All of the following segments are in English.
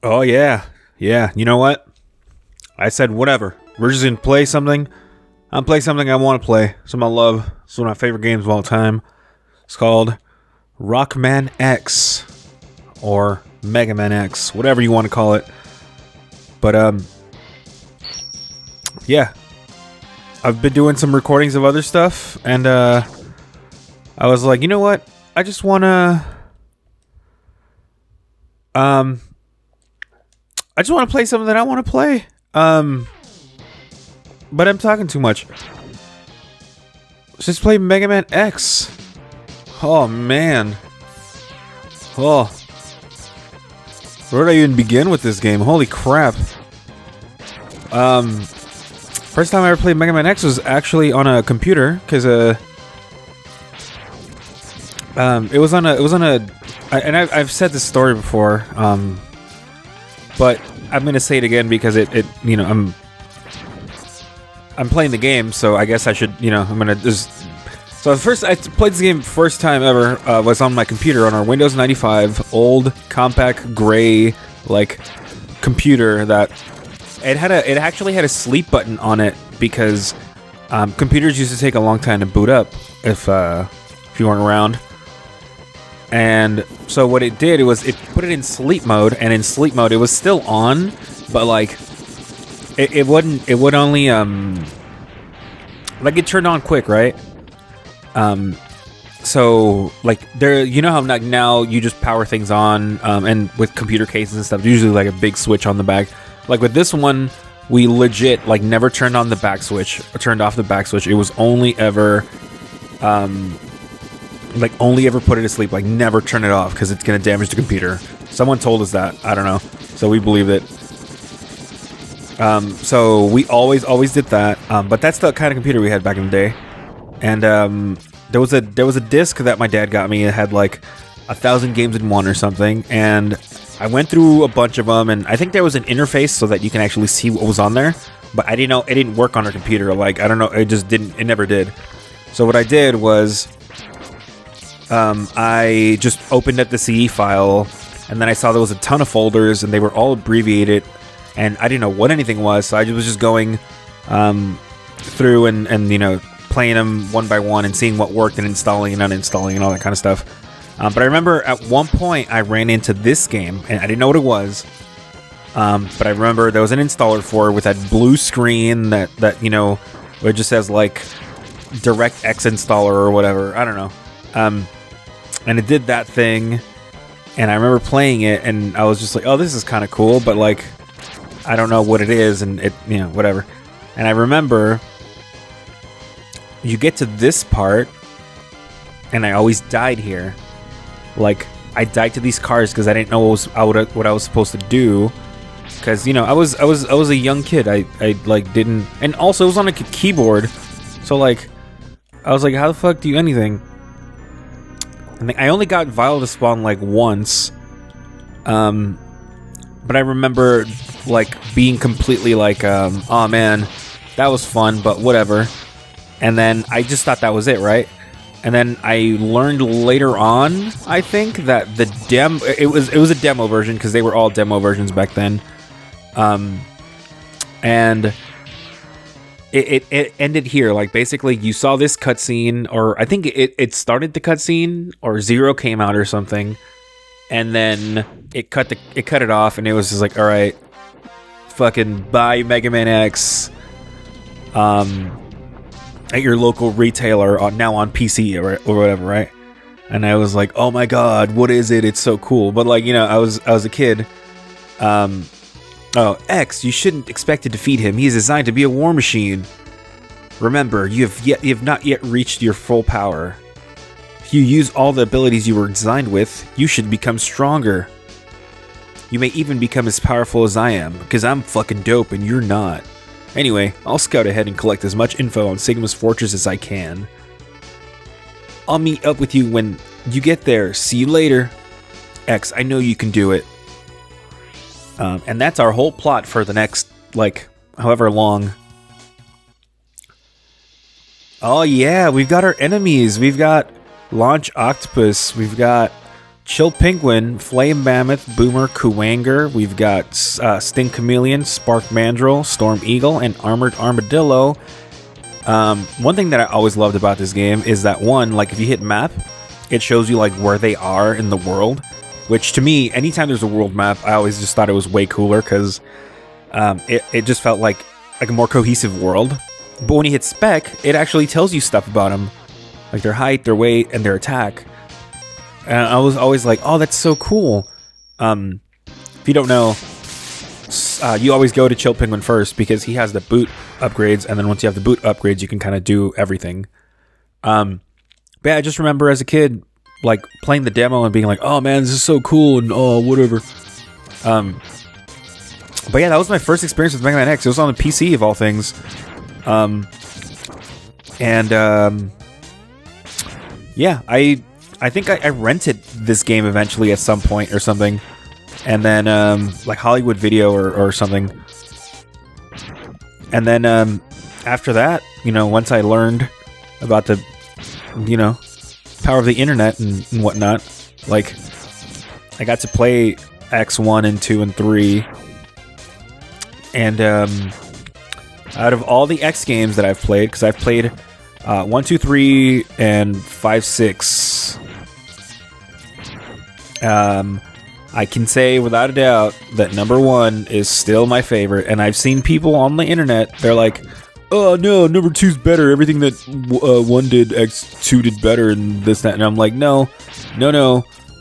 Oh yeah, yeah. You know what? I said whatever. We're just gonna play something. I'm playing something I want to play. Something I love. It's one of my favorite games of all time. It's called Rockman X or Mega Man X, whatever you want to call it. But yeah. I've been doing some recordings of other stuff, and I was like, you know what? I just wanna I just want to play something that I want to play. But I'm talking too much. Let's just play Mega Man X. Oh man. Oh. Where do I even begin with this game? Holy crap. First time I ever played Mega Man X was actually on a computer, because it was on a and I've said this story before, but I'm gonna say it again because it you know, I'm playing the game, so I guess I should, you know, I'm gonna just. So the first I played this game first time ever was on my computer on our Windows 95 old compact gray like computer that it actually had a sleep button on it because computers used to take a long time to boot up if you weren't around. And so what it did was it put it in sleep mode, and in sleep mode it was still on, but like it would only like it turned on quick, right? So like there, you know how like now you just power things on, and with computer cases and stuff, usually like a big switch on the back. Like with this one, we legit like never turned on the back switch or turned off the back switch. It was only ever like only ever put it to sleep, like never turn it off because it's gonna damage the computer. Someone told us that, I don't know, so we believed it. So we always did that, but that's the kind of computer we had back in the day. And there was a disc that my dad got me. It had like 1,000 games in one or something, and I went through a bunch of them, and I think there was an interface so that you can actually see what was on there, but I didn't know it didn't work on our computer. Like, I don't know, it never did. So what I did was I just opened up the CD file, and then I saw there was a ton of folders, and they were all abbreviated, and I didn't know what anything was, so I was just going through and you know, playing them one by one and seeing what worked and installing and uninstalling and all that kind of stuff. But I remember at one point I ran into this game, and I didn't know what it was, but I remember there was an installer for it with that blue screen that you know, where it just says like DirectX installer or whatever, I don't know. And it did that thing, and I remember playing it, and I was just like, oh, this is kind of cool, but like, I don't know what it is, and it, you know, whatever. And I remember you get to this part, and I always died here. Like, I died to these cars because I didn't know what I was supposed to do. Because, you know, I was a young kid. I like didn't, and also it was on a keyboard, so like, I was like, how the fuck do you anything? And I only got Vile to spawn like once, but I remember like being completely like, oh man, that was fun, but whatever. And then I just thought that was it, right? And then I learned later on, I think, that the it was a demo version, because they were all demo versions back then. And it ended here. Like, basically, you saw this cutscene, or I think it started the cutscene, or Zero came out or something, and then it cut it off, and it was just like, all right, fucking buy Mega Man X, at your local retailer now on PC or whatever, right? And I was like, oh my god, what is it? It's so cool. But like, you know, I was a kid. Oh, X, you shouldn't expect to defeat him. He is designed to be a war machine. Remember, you have not yet reached your full power. If you use all the abilities you were designed with, you should become stronger. You may even become as powerful as I am, because I'm fucking dope and you're not. Anyway, I'll scout ahead and collect as much info on Sigma's fortress as I can. I'll meet up with you when you get there. See you later. X, I know you can do it. And that's our whole plot for the next, like, however long. Oh yeah, we've got our enemies. We've got Launch Octopus. We've got Chill Penguin, Flame Mammoth, Boomer Kuwanger. We've got Sting Chameleon, Spark Mandrill, Storm Eagle, and Armored Armadillo. One thing that I always loved about this game is that like if you hit map, it shows you like where they are in the world, which to me, anytime there's a world map, I always just thought it was way cooler because it just felt like a more cohesive world. But when you hit spec, it actually tells you stuff about them, like their height, their weight, and their attack. And I was always like, oh, that's so cool. If you don't know, you always go to Chill Penguin first because he has the boot upgrades, and then once you have the boot upgrades, you can kind of do everything. But yeah, I just remember as a kid, like playing the demo and being like, oh man, this is so cool, and oh, whatever. But yeah, that was my first experience with Mega Man X. It was on the PC of all things. Yeah, I think I rented this game eventually at some point or something. And then, like Hollywood Video or something. And then, after that, once I learned about the, power of the internet and whatnot, like, I got to play X1 and 2 and 3. And, out of all the X games that I've played, because I've played 1, 2, 3, and 5, 6. I can say without a doubt that number 1 is still my favorite, and I've seen people on the internet, they're like, oh no, number 2's better, everything that 1 did, X2 did better, and this, that, and I'm like, no,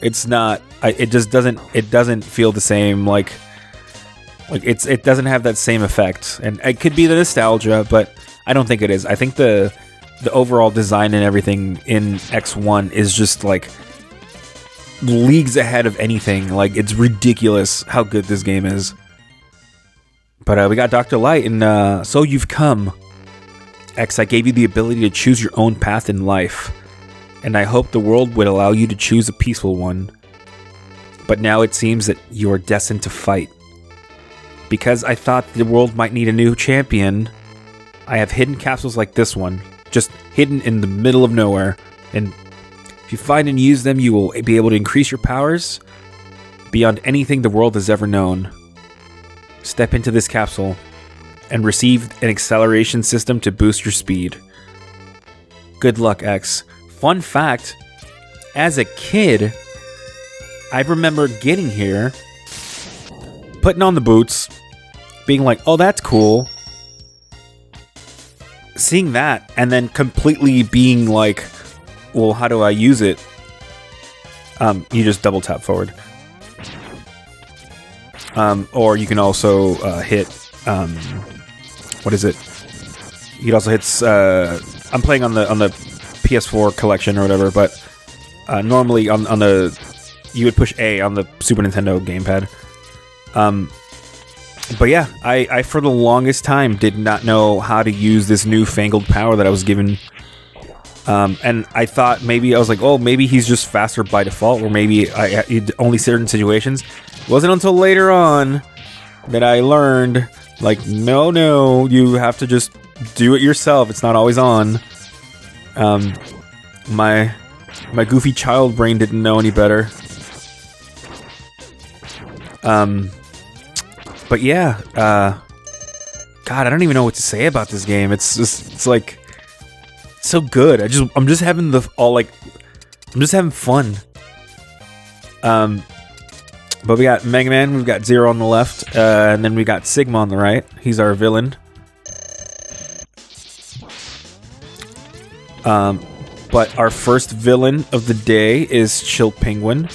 it's not. It just doesn't feel the same, like it doesn't have that same effect, and it could be the nostalgia, but I don't think it is. I think the overall design and everything in X1 is just like leagues ahead of anything. Like, it's ridiculous how good this game is. But we got Dr. Light, and so you've come. X, I gave you the ability to choose your own path in life, and I hope the world would allow you to choose a peaceful one. But now it seems that you are destined to fight. Because I thought the world might need a new champion, I have hidden capsules like this one, just hidden in the middle of nowhere, and if you find and use them, you will be able to increase your powers beyond anything the world has ever known. Step into this capsule and receive an acceleration system to boost your speed. Good luck, X. Fun fact, as a kid, I remember getting here, putting on the boots, being like, oh, that's cool. Seeing that, and then completely being like, well, how do I use it? You just double tap forward. Or you can also hit, what is it? You can also hit, I'm playing on the PS4 collection or whatever, but normally on the, you would push A on the Super Nintendo gamepad. But yeah, I for the longest time did not know how to use this newfangled power that I was given. And I thought maybe, I was like, oh, maybe he's just faster by default, or maybe only certain situations. It wasn't until later on that I learned, like, no, you have to just do it yourself. It's not always on. My goofy child brain didn't know any better. But yeah, God, I don't even know what to say about this game. It's like, so good. I'm just having I'm just having fun. But we got Mega Man, we've got Zero on the left, and then we got Sigma on the right. He's our villain. But our first villain of the day is Chill Penguin.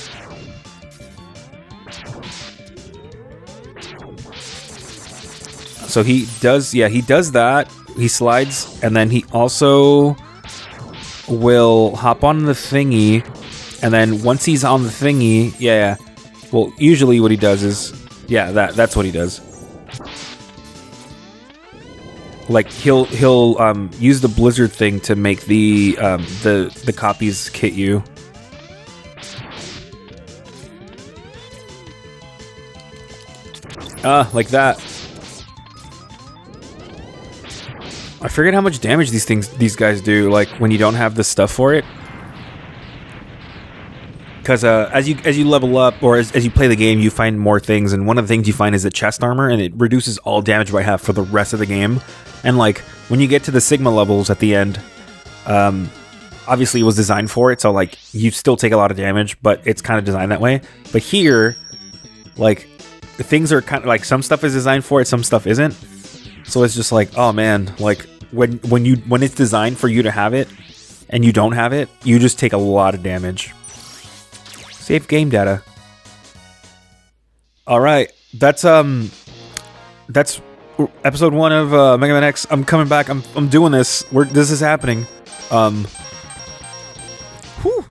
So he does that. He slides, and then he also will hop on the thingy, and then once he's on the thingy, yeah. Well, usually what he does is, yeah, that's what he does. Like he'll use the blizzard thing to make the copies hit you. Like that. I forget how much damage these guys do, like when you don't have the stuff for it. because as you level up, or as you play the game, you find more things, and one of the things you find is the chest armor, and it reduces all damage by half for the rest of the game. And like when you get to the Sigma levels at the end, obviously it was designed for it, so like you still take a lot of damage, but it's kind of designed that way. But here, like things are kind of like some stuff is designed for it, some stuff isn't. So it's just like, oh man, like when it's designed for you to have it and you don't have it, you just take a lot of damage. Save game data. All right, that's episode 1 of Mega Man X. I'm coming back. I'm doing this. This is happening.